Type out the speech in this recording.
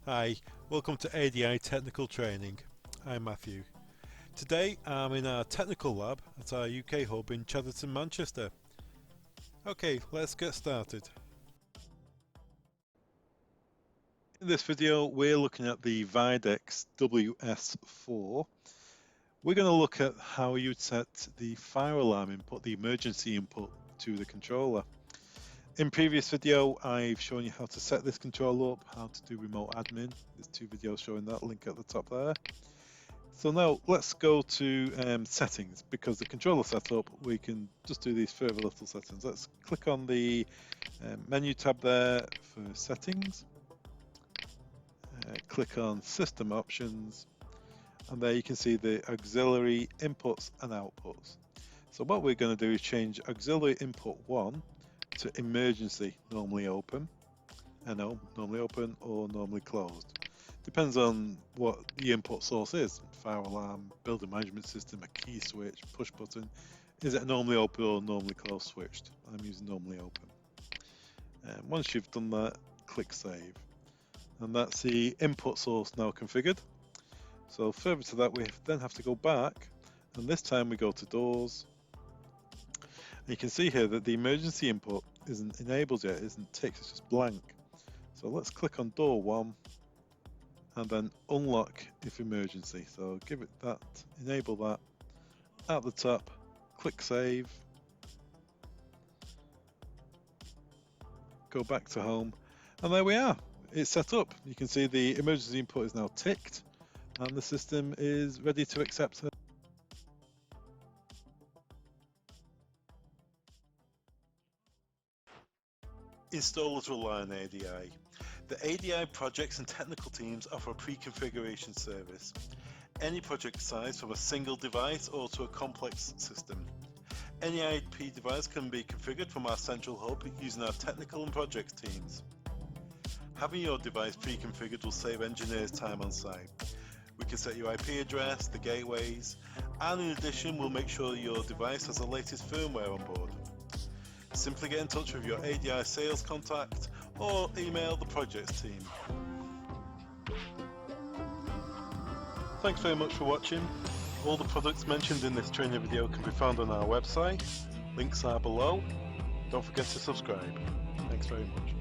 Hi, welcome to ADI Technical Training. I'm Matthew. Today I'm in our technical lab at our UK hub in Chadderton, Manchester. Okay, let's get started. In this video we're looking at the Videx WS4. We're going to look at how you'd set the fire alarm input, the emergency input to the controller. In previous video I've shown you how to set this controller up, how to do remote admin. There's two videos showing that, link at the top there. So now let's go to settings. Because the controller setup, we can just do these further little settings. Let's click on the menu tab there for settings. Click on system options, and there you can see the auxiliary inputs and outputs. So what we're going to do is change auxiliary input 1 to emergency, normally open, normally open or normally closed. Depends on what the input source is. Fire alarm, building management system, a key switch, push button. Is it normally open or normally closed switched? I'm using normally open. And once you've done that, click save. And that's the input source now configured. So further to that, we then have to go back, and this time we go to doors. And you can see here that the emergency input isn't enabled yet, isn't ticked, it's just blank. So let's click on door 1 and then unlock if emergency. So give it that, enable that at the top, click save, go back to home, and there we are. It's set up. You can see the emergency input is now ticked and the system is ready to accept it. Installers rely on ADI. The ADI projects and technical teams offer a pre-configuration service. Any project size, from a single device or to a complex system. Any IP device can be configured from our central hub using our technical and projects teams. Having your device pre-configured will save engineers time on site. We can set your IP address, the gateways, and in addition we'll make sure your device has the latest firmware on board. Simply get in touch with your ADI sales contact or email the projects team. Thanks very much for watching. All the products mentioned in this training video can be found on our website. Links are below. Don't forget to subscribe. Thanks very much.